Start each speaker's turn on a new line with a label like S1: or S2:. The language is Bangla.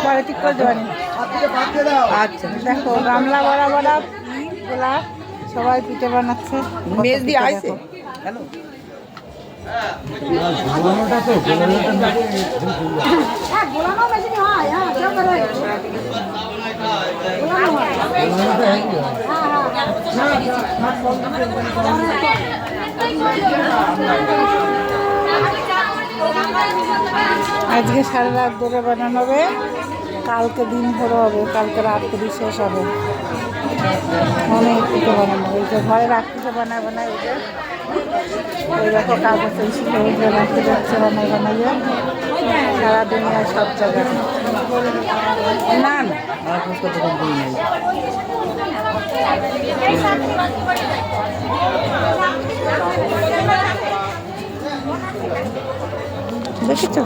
S1: পরে ঠিক করে দেবানি। আচ্ছা দেখো গামলা বড়া বড়া গোলা সবাই পিঠে বানাচ্ছে। মেজ দিয়ে আইছে আজকে সারা রাত ধরে বানানো হবে, কালকে দিন ভরে হবে, কালকে রাত্রি শেষ হবে। অনেক পিঠে বানানো হবে। এই যে ঘরে রাত্রিতে বানায় বানায় ওই যে ওই দেখো কাগজ ছিল ওই যে রাখতে যাচ্ছে বানায় বানাইয়ে সারা দুনিয়ায় সব জায়গায়। না না দেখেছো।